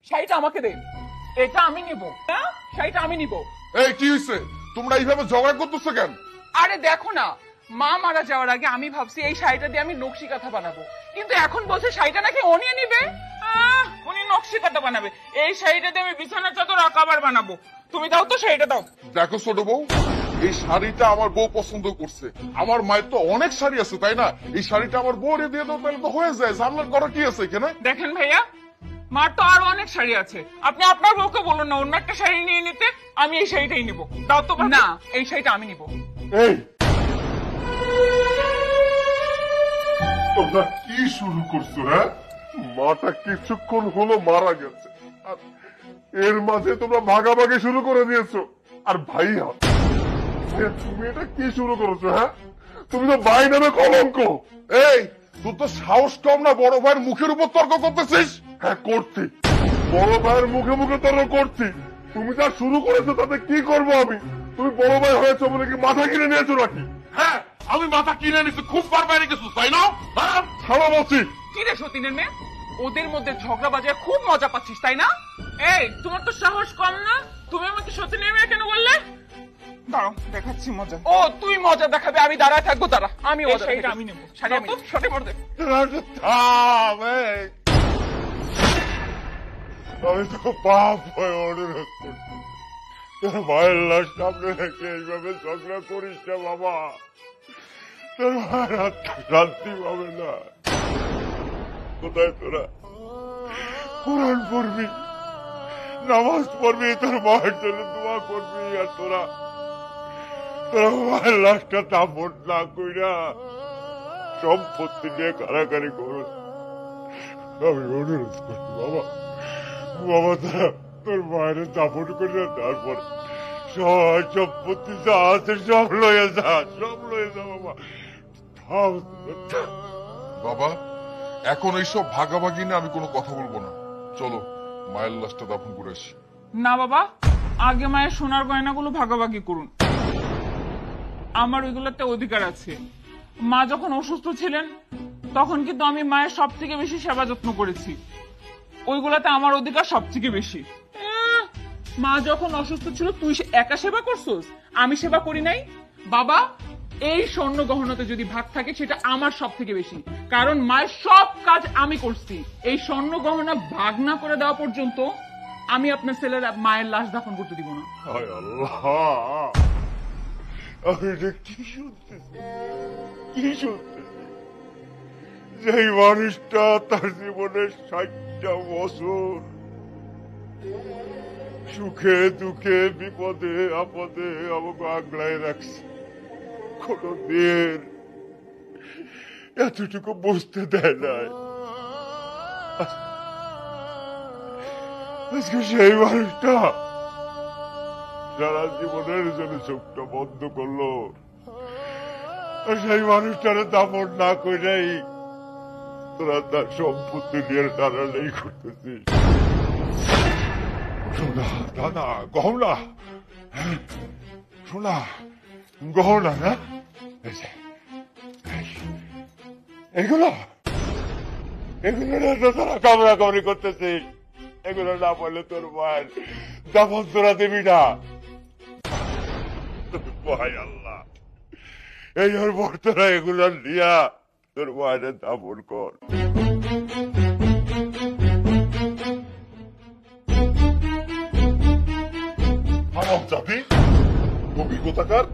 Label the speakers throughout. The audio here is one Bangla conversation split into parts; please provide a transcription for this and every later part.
Speaker 1: শাড়িটা আমাকে দে। এটা আমি নিব না, শাড়িটা আমি নিব।
Speaker 2: এই কি হয়েছে? তোমরা এইভাবে ঝগড়া করতেছো কেন?
Speaker 1: আরে দেখো না, মা মারা যাওয়ার আগে আমি ভাবছি এই শাড়িটা দিয়ে আমি নকশি কাঁথা বানাবো, কিন্তু এখন বলছে শাড়িটা নাকি উনি নিবে। উনি নকশি কাঁথা বানাবে, এই শাড়িটা দিয়ে আমি বিছানার চাদর আকাবার বানাবো। তুমি দাও তো, শাড়িটা দাও।
Speaker 2: দেখো ছোট বউ, এই শাড়িটা আমার বউ পছন্দ করছে। আমার মায়ের তো অনেক শাড়ি আছে, তাই না? এই শাড়িটা আমার বউরে দিয়ে দাও, তাহলে তো হয়ে যায়। ঝামেলা করা কি আছে এখানে?
Speaker 1: দেখেন ভাইয়া, মার তো আরো অনেক শাড়ি আছে, আপনি আপনার বউকে বলুন না অন্য একটা শাড়ি নিয়ে নিতে। আমি এই শাড়িটাই নিব, দাও তো। না, এই শাড়িটা আমি নিব।
Speaker 3: এই তোমরা কি শুরু করছো? হ্যাঁ, মাটা কিছুক্ষণ হলো মারা গেছে, আর এর মাঝে তোমরা ভাগাভাগি শুরু করে দিয়েছো। আর ভাইয়া, তুমি এটা কি শুরু করেছো? হ্যাঁ, তুমি তো ভাই নামে কলঙ্ক।
Speaker 2: এই তোর তো সাহস কম না, বড় ভাইয়ের মুখের উপর তর্ক করতেছিস?
Speaker 3: হ্যাঁ করছি, বড় ভাইয়ের মুখে মুখে তর্ক করছি। তুমি যা শুরু করেছো তাতে কি করবো আমি? তুমি বড় ভাই হয়েছো বলে কি মাথা কিনে নিয়েছো নাকি?
Speaker 2: হ্যাঁ, আমি মাথা কিনে নিছি, খুব বার বাইরে গেছো, তাই না? হ্যাঁ,
Speaker 3: ছাড়ো বলছি।
Speaker 1: কি রে সতীনের মেয়ে, ওদের মধ্যে ঝগড়া বাজে খুব মজা পাচ্ছিস, তাই না? এই তোমার তো সাহস কম না, তুমি আমাকে সতীনের মেয়ে কেন বললে? দাঁড়াও, দেখাচ্ছি মজা। ও তুই মজা দেখাবে, আমি দাঁড়ায় থাকবো। দাঁড়া, আমি ওই শাড়িটা আমি নেবো। শাড়ি আমি শাড়ি পরে দে।
Speaker 3: আমি তো পাপ হয়ে অনুরোধ করছি, তোর মায়ের লাশ সামনে রেখে এইভাবে ঝগড়া করিস না বাবা। তোর মায়ের আত্মা শান্তি পাবে না। কোথায় তোরা কোরআন পড়বি, নামাজ পড়বি, তোর মায়ের জন্য দোয়া করবি, আর তোরা তোরা মায়ের লাশটা দাফন না কইরা সম্পত্তি নিয়ে কারাকারি করো। আমি অনুরোধ করছি বাবা, বাবা তোরা তোর মায়ের দাফন করে তারপর সব সম্পত্তি যা আছে সব লয়ে যা, সব লয়ে যা বাবা।
Speaker 2: বাবা, এখন এইসব ভাগাভাগি না আমি কোনো কথা বলবো না। চলো মায়ের লাশটা দাফন করে আসি।
Speaker 1: না বাবা, আগে মায়ের সোনার গয়নাগুলো ভাগাভাগি করুন, আমার ওইগুলোতে অধিকার আছে। মা যখন অসুস্থ ছিলেন তখন কিন্তু আমি মায়ের সব থেকে বেশি সেবা যত্ন করেছি, ওইগুলাতে আমার অধিকার সব থেকে বেশি। মা যখন অসুস্থ ছিল তুই একা সেবা করছিস, আমি সেবা করি নাই? বাবা, এই স্বর্ণ গহনাতে যদি ভাগ থাকে সেটা আমার সব থেকে বেশি, কারণ মায়ের সব কাজ আমি করছি। এই স্বর্ণ গহনা ভাগ না করে দেওয়া পর্যন্ত আমি আপনার ছেলের মায়ের লাশ দাফন করতে দিব না।
Speaker 3: হায় আল্লাহ, আমি এটা কি শুনতেছি, কি শুনতেছি? যেই মানুষটা তার জীবনের 60টা বছর সুখে দুঃখে বিপদে আপদে আমাকে আগলায় রাখছে, কোনদিন এতটুকু বুঝতে দেয় নাই। আজকে সেই মানুষটা সারা জীবনের জন্য চোখটা বন্ধ করলো, আর সেই মানুষটারে দাফন না কইরাই তোরা তার সম্পত্তি নিয়ে টানাটানি করতেছিস। সোনা দাদা গহনা, সোনা গহনা না, এগুলো এগুলো তোরা কামড়া কামড়ি করতেছিস। এগুলো না বললে তোর মায়ের দাফন তোরা দিবি না। ভাই আল্লাহ, এই ওর পর তোরা এগুলো নিয়া তোর মায়ের দাফন কর। হারাম জাতি, অভিজ্ঞতাকার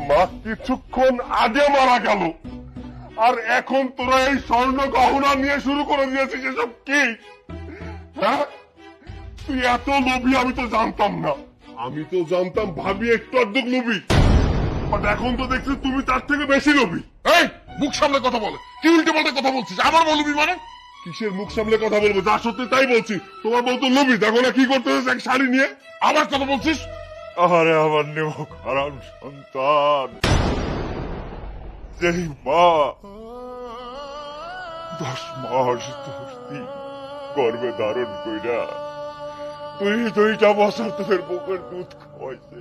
Speaker 3: মা কিছুক্ষণ আগে মারা গেল, আর এখন তোরা এই স্বর্ণ গহনা নিয়ে শুরু করে দিয়েছিস। এসব কি? হ্যাঁ, তুই এত লোভী আমি তো জানতাম না। আমি তো জানতাম ভাবি একটু অর্ধেক লোভী, বাট এখন তো দেখছি তুমি তার থেকে বেশি লোভী।
Speaker 2: এই মুখ সামলে কথা বলে, কি উল্টে পাল্টে কথা বলছিস? আমার বলবি মানে?
Speaker 3: কিসের মুখ সামলে কথা বলবো? যা সত্যি তাই বলছি। তোমার বউ তো লোভী, দেখো না কি করতে হয়েছে এক শাড়ি নিয়ে।
Speaker 2: আমার কথা বলছিস?
Speaker 3: আরে আমার নেব খারাপ সন্তান, যেই মা 10 মাস 10 দিন গর্ভে ধারণ কইরা 2টা বছর তোদের বুকের দুধ খাওয়াইছে,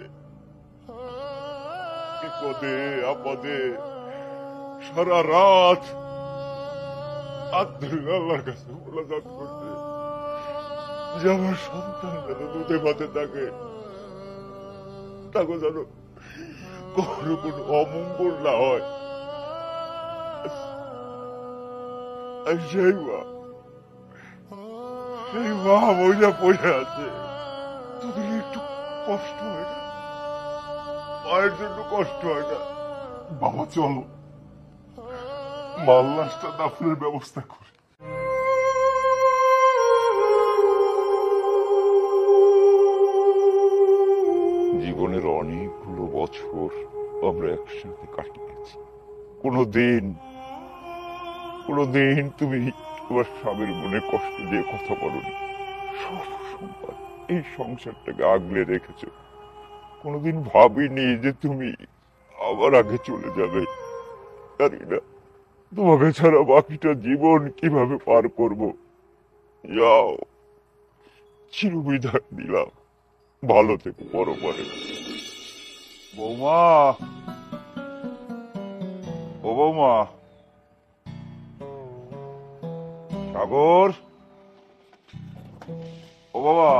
Speaker 3: বিপদে আপদে সারা রাত হাত ধরে আল্লাহর কাছে মোনাজাত করছে, যে আমার সন্তান যেন দুধে ভাতে থাকে, তাকে যেন কখনো কোনো অমঙ্গল না হয়। আর সেই মা মজা পড়ে আছে, তোদের একটু কষ্ট হয় না? মায়ের জন্য কষ্ট হয় না?
Speaker 2: বাবা চলো, মাল লাশটা দাফনের ব্যবস্থা করি।
Speaker 3: জীবনের অনেকগুলো বছর আমরা একসাথে কাটিয়েছি। কোনোদিন তুমি তোমার স্বামীর মনে কষ্ট দিয়ে কথা বলনি। সব সময় এই সংসারটাকে আগলে রেখেছ। কোনোদিন ভাবিনি যে তুমি আবার আগে চলে যাবে। জানি না তোমাকে ছাড়া বাকিটা জীবন কিভাবে পার করব। যাও, চিরবিদায় দিলাম। ভালো থেকো পরে। বৌমা, ও বৌমা, সাগর, ও বাবা,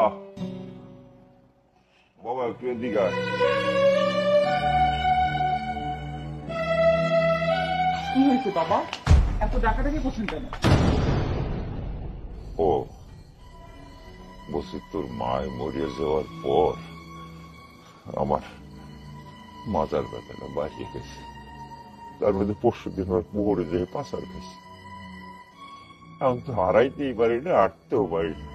Speaker 3: বাবা একটু এদিকে আয়।
Speaker 1: কি হয়েছে বাবা, এত ডাকাডাকি করছেন কেন?
Speaker 3: ও বলছি, তোর মায় মরিয়া যাওয়ার পর আমার মাজার ব্যথাটা বাড়িয়ে গেছে। তার মধ্যে পরশুদিন আমার পুকুরে যেয়ে পাচার গেছে। এখন তো হারাইতেই পারি না, আটতেও পারি না।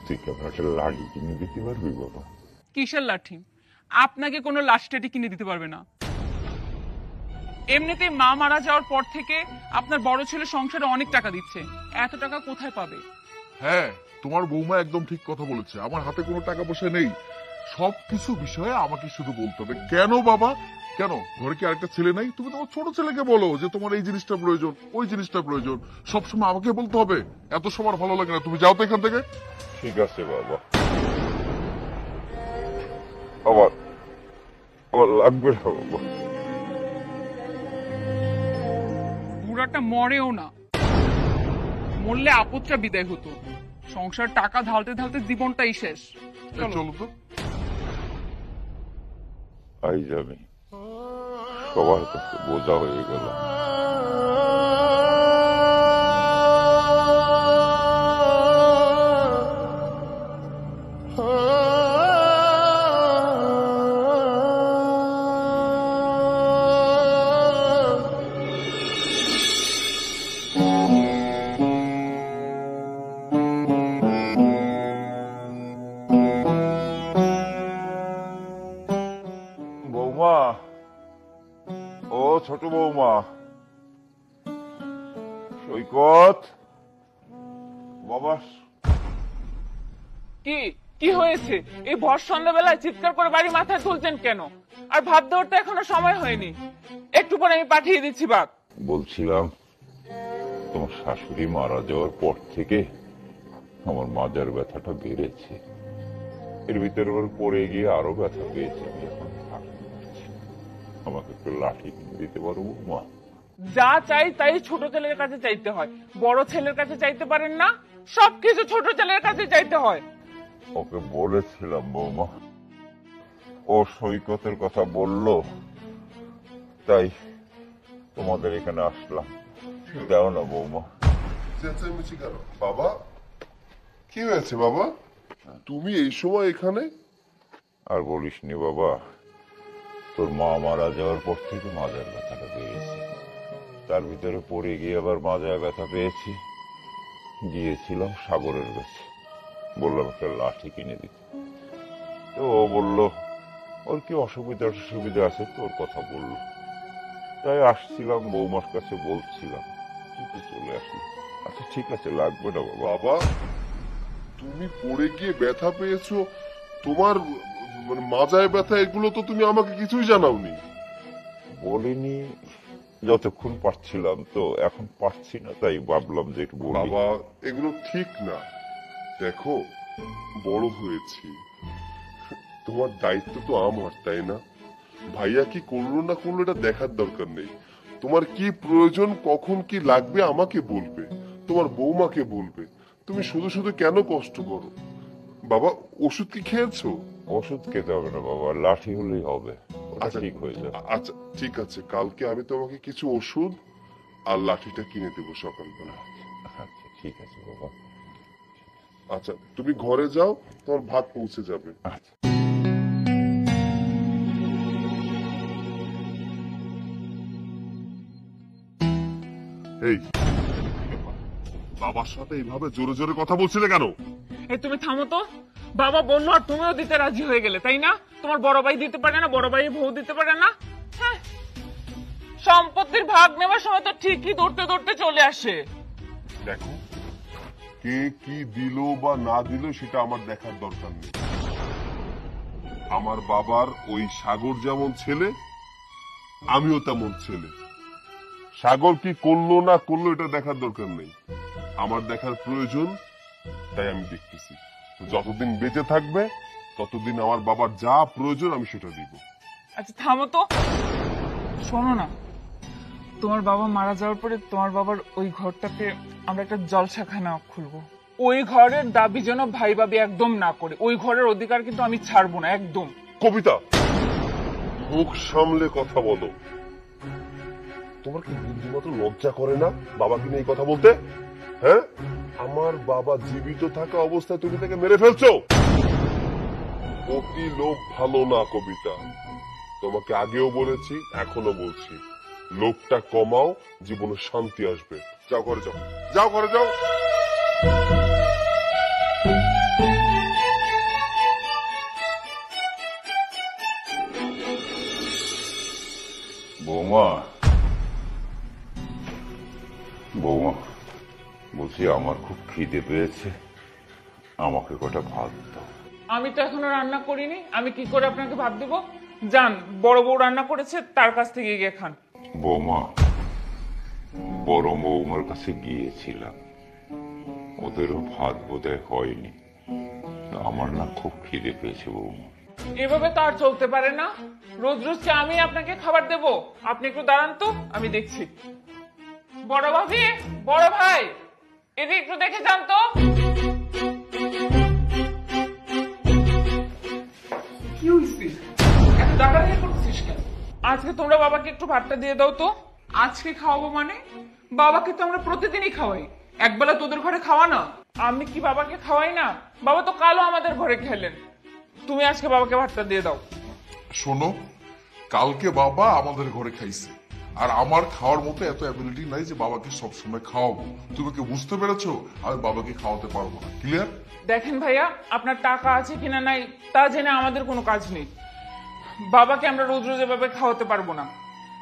Speaker 3: তুই কেমন একটা লাঠি কিনে দিতে পারবি বাবা?
Speaker 1: কিসের লাঠি? আপনাকে কোনো লাঠিটাটি কিনে দিতে পারবে না। এমনিতেই মা মারা যাওয়ার পর থেকে আপনার বড় ছেলে সংসারে অনেক টাকা দিচ্ছে, এত টাকা কোথায় পাবে?
Speaker 2: হ্যাঁ, তোমার বৌমা একদম ঠিক কথা বলেছে। আমার হাতে কোনো টাকা পয়সা নেই। সবকিছু বিষয়ে আমাকে শুধু বলতে হবে। কেন বাবা, কেন ঘরে কি আরেকটা ছেলে নাই? তুমি তোমার ছোট ছেলেকে বলো যে তোমার এই জিনিসটা প্রয়োজন, ওই জিনিসটা প্রয়োজন। সবসময় আমাকে বলতে হবে? এত সময় ভালো লাগে না। তুমি যাও তো এখান থেকে।
Speaker 3: ঠিক আছে বাবা, আমার লাগবে না বাবা।
Speaker 1: বুড়াটা মরেও না, মরলে আপদটা বিদায় হতো। সংসার টাকা ঢালতে ঢালতে জীবনটাই শেষ।
Speaker 2: চলো তো।
Speaker 3: আজ আমি সবার কাছে বোঝা হয়ে গেলাম। বৌমা, ও ছোট বৌমা, সৈকত, বাবা।
Speaker 1: কি কি হয়েছে? এই ভর সন্ধ্যাবেলায় চিৎকার করে বাড়ি মাথায় তুলছেন কেন? আর ভাত দেওয়ার তো এখনো সময় হয়নি, একটু পরে আমি পাঠিয়ে দিচ্ছি ভাত।
Speaker 3: বলছিলাম, তোমার শাশুড়ি মারা যাওয়ার পর থেকে আমার মাজার ব্যথাটা বেড়েছে। এর ভিতরে আবার পড়ে গিয়ে আরো ব্যথা পেয়েছে। আমি এখন হাঁটতে পারছি না। আমাকে একটু লাঠি কিনে দিতে পারবো মা?
Speaker 1: যা চাই তাই ছোট ছেলের কাছে চাইতে হয়, বড় ছেলের কাছে চাইতে পারেন না। সবকিছু ছোট ছেলের কাছে চাইতে হয়।
Speaker 3: ওকে বলেছিলাম বৌমা, ও সৈকতের কথা বললো, তাই তোমাদের এখানে আসলাম। দাও না বৌমা।
Speaker 2: চেঁচামেচি কেন বাবা? কি হয়েছে বাবা, তুমি এই সময় এখানে?
Speaker 3: আর বলিসনি বাবা, তোর মা মারা যাওয়ার পর থেকে মাজার ব্যথাটা পেয়েছি। তার ভিতরে পড়ে গিয়ে আবার মাজার ব্যথা পেয়েছি। গিয়েছিলাম সাগরের কাছে, বললাম একটা লাঠি কিনে দিতে। তো ও বললো ওর কি অসুবিধা সুবিধা আছে, তোর কথা বললো। তাই আসছিলাম, বৌমার কাছে বলছিলাম, তুই চলে আসলি। আচ্ছা ঠিক আছে, লাগবে না বাবা।
Speaker 2: বাবা, তুমি পড়ে গিয়ে ব্যথা পেয়েছো, তোমার মানে মাজায় ব্যথা, এগুলো তো তুমি আমাকে কিছুই জানাওনি।
Speaker 3: বলিনি, যতক্ষণ পারছিলাম। তো এখন পারছি না, তাই ভাবলাম যে একটু বলি।
Speaker 2: বাবা, এগুলো ঠিক না। দেখো, বড় হয়েছি, তোমার দায়িত্ব তো আমার, তাই না? ভাইয়া কি করলো না করলো এটা দেখার দরকার নেই। তোমার কি প্রয়োজন, কখন কি লাগবে আমাকে বলবে, তোমার বৌমাকে বলবে। তুমি শুধু শুধু কেন কষ্ট করো? বাবা, ওষুধ কি খেয়েছো?
Speaker 3: ওষুধ খেতে হবে না বাবা, লাঠি হলেই হবে, ওটা
Speaker 2: আচ্ছা,
Speaker 3: ঠিক হয়ে যাবে।
Speaker 2: আচ্ছা ঠিক আছে, কালকে আমি তোমাকে কিছু ওষুধ আর লাঠিটা কিনে দেবো সকালবেলা।
Speaker 3: আচ্ছা ঠিক আছে বাবা।
Speaker 2: আচ্ছা, তুমি ঘরে যাও, তোমার ভাত পৌঁছে যাবে।
Speaker 3: আচ্ছা।
Speaker 2: এই, বাবার সাথে এইভাবে জোরে জোরে কথা বলছিলে কেন?
Speaker 1: এই তুমি থামো তো। বাবা বললো আর তুমিও দিতে রাজি হয়ে গেলে, তাই না? তোমার বড় ভাই দিতে পারে না, বড় ভাই বউ দিতে পারে না? হ্যাঁ, সম্পত্তির ভাগ নেওয়ার সময় তো ঠিকই দৌড়তে দৌড়তে চলে আসে।
Speaker 2: দেখো, কে কি দিল বা না দিল সেটা আমার দেখার দরকার নেই। আমার বাবার ওই সাগর যেমন ছেলে, আমিও তেমন ছেলে। সাগর কি করলো না করলো এটা দেখার দরকার নেই, আমার দেখার প্রয়োজন, তাই আমি দেখতেছি। যতদিন বেঁচে থাকবে ততদিন আমার বাবার যা প্রয়োজন আমি সেটা দিব।
Speaker 1: আচ্ছা থামো তো, শোনো না, তোমার বাবা মারা যাওয়ার পরে তোমার বাবার ওই ঘরটাতে আমরা একটা জলসাখানা খুলবো। ওই ঘরের দাবি যেন ভাই ভাবি একদম না করে, ওই ঘরের অধিকার কিন্তু আমি ছাড়বো না একদম।
Speaker 2: কবিতা, মুখ সামলে কথা বলো। তোমার কি বুদ্ধিমতো লজ্জা করে না বাবাকে নিয়ে এই কথা বলতে? হ্যাঁ, আমার বাবা জীবিত থাকা অবস্থায় তুমি তাকে মেরে ফেলছো। অতি লোভ ভালো না কবিতা, তোমাকে আগেও বলেছি এখনো বলছি, লোভটা কমাও, জীবনে শান্তি আসবে। যাও ঘরে যাও, যাও ঘরে যাও।
Speaker 3: বৌমা, বৌমা, বলছি আমার খুব খিদে পেয়েছে, আমাকে কটা ভাত দাও।
Speaker 1: আমি তো এখনো রান্না করিনি, আমি কি করে আপনাকে ভাত দেবো? যান, বড় বউ রান্না করেছে, তার কাছ থেকে গিয়ে খান।
Speaker 3: বৌমা, বড় বৌমার কাছে গিয়েছিলাম, ওদেরও ভাত বোধহয় হয়নি। আমার না খুব খিদে পেয়েছে বৌমা।
Speaker 1: এভাবে তো আর চলতে পারে না। রোজ রোজ কি আমি আপনাকে খাবার দেব? আপনি একটু দাঁড়ান তো, আমি দেখছি। বড় ভাবি, বড় ভাই, এদিকে একটু দেখে যান তো। কি হয়েছে? এত দাঁড়াদাঁড়ি করছিস কেন? আজকে তোমরা বাবাকে একটু ভাতটা দিয়ে দাও তো। আজকে খাওয়াবো মানে? বাবাকে তো আমরা প্রতিদিনই খাওয়াই, একবেলা তোদের ঘরে খাওয়া না? আমি কি বাবাকে খাওয়াই না? বাবা তো কালও আমাদের ঘরে খেলেন। তুমি আজকে বাবাকে ভাতটা দিয়ে দাও।
Speaker 2: শোনো, কালকে বাবা আমাদের ঘরে খাইছে, আর আমার খাওয়ার মতো এত অ্যাবিলিটি নাই যে বাবাকে সবসময় খাওয়াবো। তুমি কি বুঝতে পেরেছো? আমি বাবাকে খাওয়াতে পারবো না। ক্লিয়ার?
Speaker 1: দেখেন ভাইয়া, আপনার টাকা আছে কিনা নাই তা জেনে আমাদের কোনো কাজ নেই। বাবাকে আমরা রোজ রোজ এভাবে খাওয়াতে পারবো না।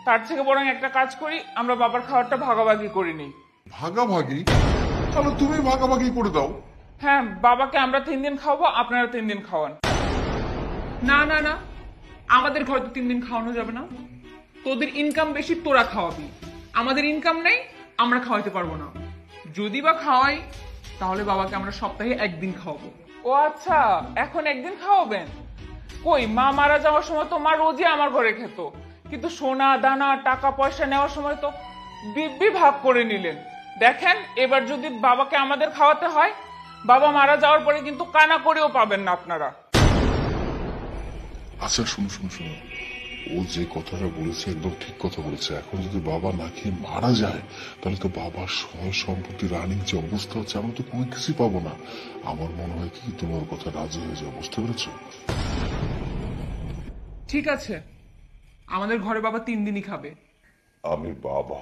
Speaker 1: তার থেকে বরং একটা কাজ করি, আমরা বাবার খাবারটা ভাগাভাগি করে নিই।
Speaker 2: ভাগাভাগি? তাহলে তুমি ভাগাভাগি করে দাও।
Speaker 1: হ্যাঁ, বাবাকে আমরা 3 দিন খাওয়াবো, আপনারা 3 দিন খাওয়ান। না না না, আমাদের ঘরে তো 3 দিন খাওয়ানো যাবে না। তোদের ইনকাম বেশি, তোরা খাওয়াবি। আমাদের ইনকাম নেই, আমরা খাওয়াইতে পারবো না। যদি বা খাওয়াই, তাহলে বাবাকে আমরা সপ্তাহে 1 দিন খাওয়াবো। ও আচ্ছা, এখন 1 দিন খাওয়াবেন? কই, মা মারা যাওয়ার সময় তো মা রোজই আমার ঘরে খেত, কিন্তু সোনা দানা টাকা পয়সা নেওয়ার সময় তো দিব্যি ভাগ করে নিলেন। দেখেন, এবার যদি বাবাকে আমাদের খাওয়াতে হয়, বাবা মারা যাওয়ার পরে কিন্তু কানা করেও পাবেন না আপনারা।
Speaker 2: আচ্ছা শুনো শুনো শুনো, ও যে কথাটা বলেছে একদম ঠিক কথা বলেছে। এখন যদি বাবা না খেয়ে মারা যায়, তাহলে তো বাবার সয় সম্পত্তি রানিং যে অবস্থা হচ্ছে, আমরা তো কোনো কিছুই পাবো না। আমার মনে হয় কি তুমি ওর কথা রাজি হয়ে যাও, বুঝতে পেরেছো?
Speaker 1: ঠিক আছে, আমাদের ঘরে বাবা 3 দিনই খাবে।
Speaker 3: আমি বাবা,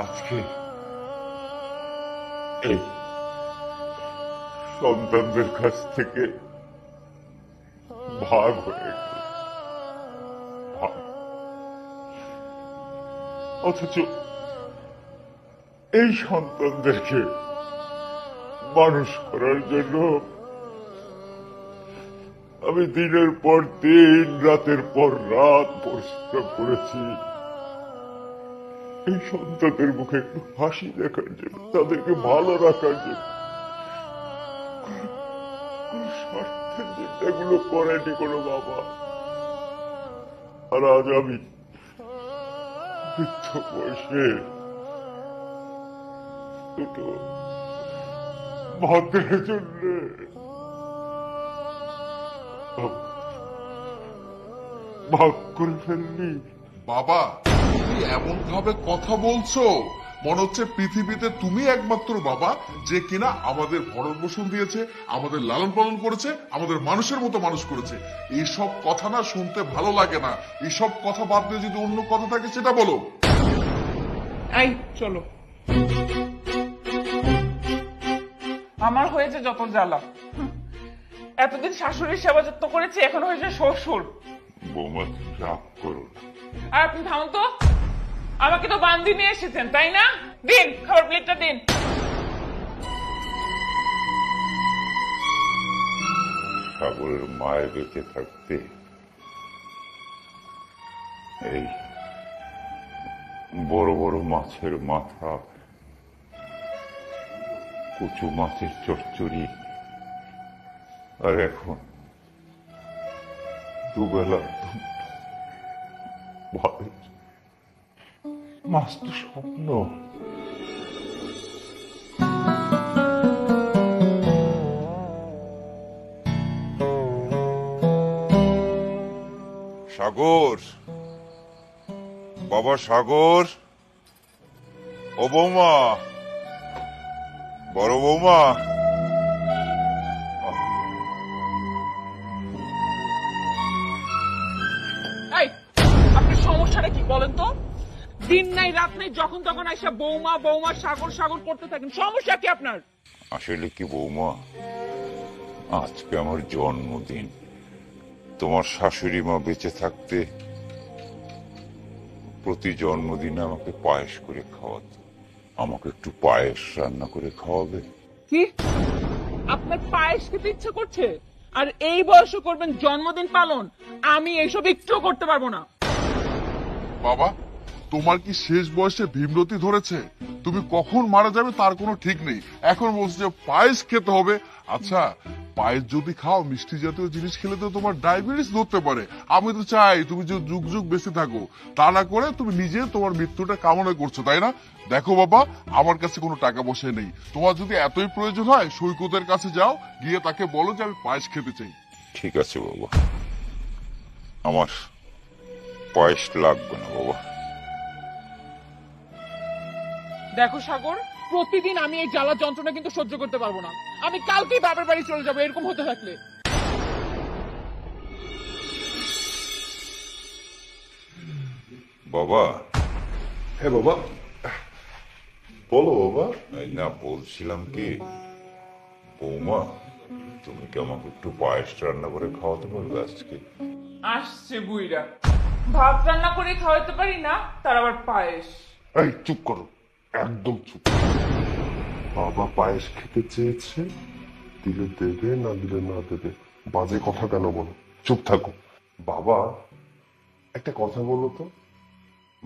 Speaker 3: আজকে এই সন্তানদের কাছ থেকে ভাগ হয়ে গেল, ভাগ। অথচ এই সন্তানদেরকে মানুষ করার জন্য আমি দিনের পর দিন রাতের পর রাত পরিশ্রম করেছি, এই সন্তানদের মুখে একটু হাসি দেখার জন্য, তাদেরকে ভালো রাখার জন্য। কোন স্বার্থের জন্য এগুলো করেনি কোনো বাবা। আর আজ আমি বৃদ্ধ বয়সে দুটো ভদ্রের জন্য ভাগ করে ফেললি।
Speaker 2: বাবা, তুমি এমন ভাবে কথা বলছো মনে হচ্ছে পৃথিবীতে তুমি একমাত্র বাবা যে কিনা আমাদের ভরণ পোষণ দিয়েছে, আমাদের লালন পালন করেছে, আমাদের মানুষের মতো মানুষ করেছে। এইসব কথা না শুনতে ভালো লাগে না। এইসব কথা বাদ দিয়ে যদি অন্য কথা থাকে সেটা বলো।
Speaker 1: এই চলো, আমার হয়েছে যত জ্বালা। এতদিন শাশুড়ির সেবা যত্ন করেছি, এখন হয়েছে শ্বশুর।
Speaker 3: বৌমা তুমি রাগ করো না।
Speaker 1: আর আপনি থামুন তো, আমাকে তো বান্দি নিয়ে এসেছেন তাই না? দিন, খাবার প্লেটটা দিন।
Speaker 3: সাগরের মায়ের বেঁচে থাকতে এই বড় বড় মাছের মাথা, কচু মাছের চচ্চড়ি, আর এখন দুবেলা ভাতের মাছ তো স্বপ্ন। সাগর, বাবা সাগর, ও বৌমা, বড় বৌমা।
Speaker 1: এই, আপনার সমস্যাটা কি বলেন তো? দিন নাই রাত নাই যখন তখন আইসা বৌমা বৌমা সাগর সাগর করতে থাকেন, সমস্যা কি আপনার?
Speaker 3: আসলে কি বৌমা, আজকে আমার জন্মদিন। তোমার শাশুড়ি মা বেঁচে থাকতে প্রতি জন্মদিনে আমাকে পায়েস করে খাওয়াতো। আমাকে একটু পায়েস রান্না করে খাওয়াবে?
Speaker 1: কি আপনার পায়েস খেতে ইচ্ছা করছে? আর এই বয়সে করবেন জন্মদিন পালন? আমি এইসব একটুও করতে পারবো না।
Speaker 2: বাবা, তোমার কি শেষ বয়সে ভীমরতি ধরেছে? তুমি কখন মারা যাবে তার কোনো ঠিক নেই। এখন বলছো যে পায়েস খেতে হবে। আচ্ছা, পায়েস যদি খাও, মিষ্টি জাতীয় জিনিস খেলে তো তোমার ডায়াবেটিস ধরতে পারে। আমি তো চাই তুমি যে যুগ যুগ বেঁচে থাকো, তা না করে তুমি নিজে তোমার মৃত্যুটা কামনা করছো, তাই না? দেখো বাবা, আমার কাছে কোনো টাকা পয়সা নেই। তোমার যদি এতই প্রয়োজন হয় সৈকতের কাছে যাও, গিয়ে তাকে বলো যে আমি পায়েস খেতে চাই।
Speaker 3: ঠিক আছে বাবা, আমার পায়েস লাগবে না বাবা।
Speaker 1: দেখো সাগর, প্রতিদিন আমি এই জ্বালা যন্ত্রণা কিন্তু সহ্য করতে পারবো না। আমি কালকেই বাবার বাড়ি চলে যাবো এরকম হতে থাকলে।
Speaker 3: বাবা,
Speaker 4: হ্যাঁ বাবা, বলো বাবা।
Speaker 3: এই না বলছিলাম কি, বৌমা তুমি কি আমাকে একটু পায়েস রান্না করে খাওয়াতে পারবে আজকে?
Speaker 1: আসছে বুইরা, ভাত রান্না করে খাওয়াতে পারি না, তার আবার পায়েস।
Speaker 4: এই চুপ করো, একদম চুপ। বাবা পায়েস খেতে চেয়েছে, দিলে দেবে, না দিলে না দেবে। বাজে কথা কেন বলো? চুপ থাকো। বাবা, একটা কথা বলো তো,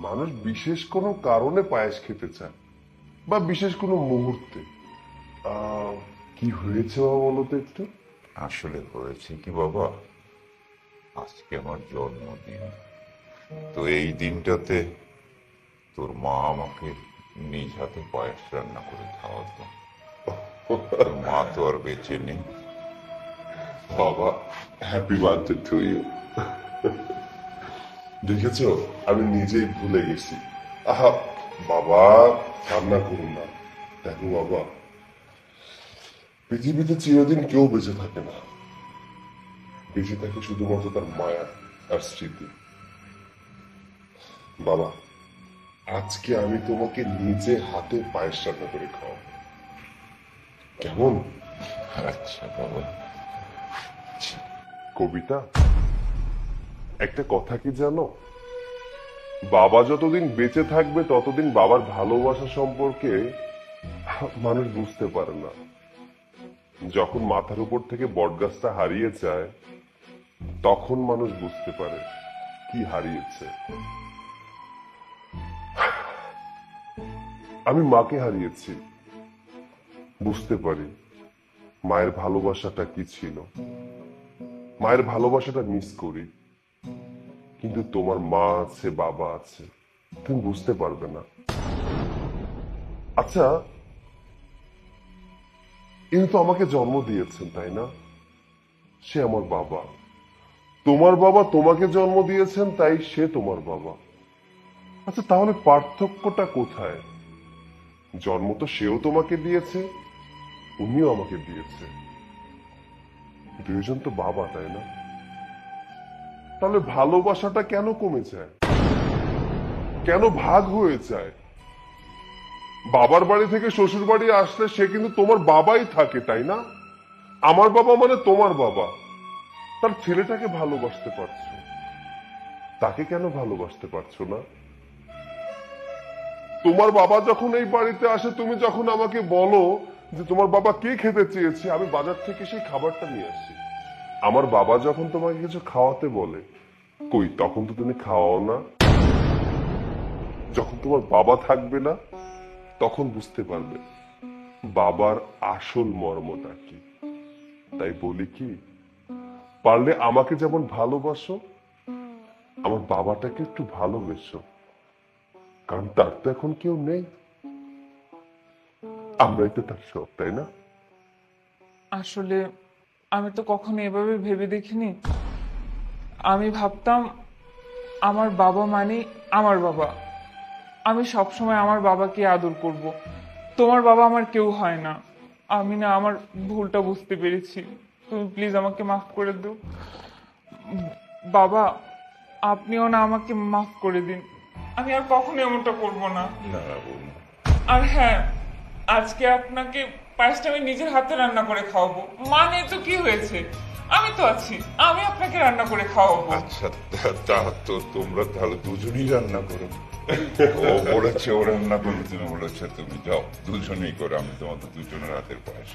Speaker 4: মানুষ বিশেষ কোনো কারণে পায়েস খেতে চায়, বা বিশেষ কোনো মুহূর্তে। কি হয়েছে বাবা বলো তো একটু।
Speaker 3: আসলে হয়েছে কি বাবা, আজকে আমার জন্মদিন। তো এই দিনটাতে তোর মা আমাকে নিজ হাতে পায়েস রান্না করে খাওয়াতো। তোর মা তো আর বেঁচে নেই।
Speaker 4: বাবা, হ্যাপি বার্থডে টু ইউ। দেখেছো, আমি নিজেই ভুলে গেছি। আহা বাবা, কান্না করুন না। দেখো বাবা, পৃথিবীতে চিরদিন কেউ বেঁচে থাকে না। বেঁচে থাকে শুধুমাত্র তার মায়া আর স্মৃতি। বাবা, আজকে আমি তোমাকে নিজে হাতে পায়েস রান্না করে খাওয়াবো, কেমন?
Speaker 3: আচ্ছা বাবা।
Speaker 4: কবিতা, একটা কথা কি জানো, বাবা যতদিন বেঁচে থাকবে ততদিন বাবার ভালোবাসা সম্পর্কে মানুষ বুঝতে পারে না। যখন মাথার উপর থেকে বটগাছটা হারিয়ে যায়, তখন মানুষ বুঝতে পারে কি হারিয়েছে। আমি মাকে হারিয়েছি, বুঝতে পারি মায়ের ভালোবাসাটা কি ছিল। মায়ের ভালোবাসাটা মিস করি, কিন্তু তোমার মা আছে, বাবা আছে, তুমি বুঝতে পারবে না। আচ্ছা, ইনি তো আমাকে জন্ম দিয়েছেন, তাই না? সে আমার বাবা। তোমার বাবা তোমাকে জন্ম দিয়েছেন, তাই সে তোমার বাবা। আচ্ছা, তাহলে পার্থক্যটা কোথায়? জন্ম তো সেও তোমাকে দিয়েছে, উনিও আমাকে দিয়েছে। দুইজন তো বাবা, তাই না? তাহলে ভালোবাসাটা কেন কমে যায়? কেন ভাগ হয়ে যায়? বাবার বাড়ি থেকে শ্বশুর বাড়ি আসলে সে কিন্তু তোমার বাবাই থাকে, তাই না? আমার বাবা মানে তোমার বাবা। তার ছেলেটাকে ভালোবাসতে পারছো, তাকে কেন ভালোবাসতে পারছো না? তোমার বাবা যখন এই বাড়িতে আসে, তুমি যখন আমাকে বলো যে তোমার বাবা কি খেতে চেয়েছে, আমি বাজার থেকে সেই খাবারটা নিয়ে আসি। আমার বাবা যখন তোমাকে কিছু খাওয়াতে বলে, কই তখন তো তুমি খাওয়াও না। যখন তোমার বাবা থাকবে না, তখন বুঝতে পারবে বাবার আসল মর্মটা কি। তাই বলি কি, পারলে আমাকে যেমন ভালোবাসো, আমার বাবাটাকে একটু ভালোবেসো, কারণ তার তো এখন কেউ নেই, আমরাই তো তার সব, তাই না?
Speaker 1: আসলে আমি তো কখনো এভাবে ভেবে দেখিনি। আমি ভাবতাম আমার বাবা মানে আমার বাবা, আমি সবসময় আমার বাবাকে আদর করব। তোমার বাবা আমার কেউ হয় না। আমি না আমার ভুলটা বুঝতে পেরেছি, তুমি প্লিজ আমাকে মাফ করে দিও। বাবা, আপনিও না আমাকে মাফ করে দিন, আমি আর কখনো এমনটা করব না।
Speaker 3: না বৌমা,
Speaker 1: আর হ্যাঁ, আজকে আপনাকে পায়েসটা আমি নিজের হাতে রান্না করে খাওয়াবো। মানে তো কি হয়েছে, আমি তো আছি, আমি আপনাকে রান্না করে খাওয়াবো।
Speaker 3: আচ্ছা তা তো তোমরা তাহলে দুজনেই রান্না করো। ও বলেছে ও রান্না করবে, তুমি বলেছে তুমি যাও, দুজনেই করো, আমি তোমাদের দুজনের হাতের পায়েস।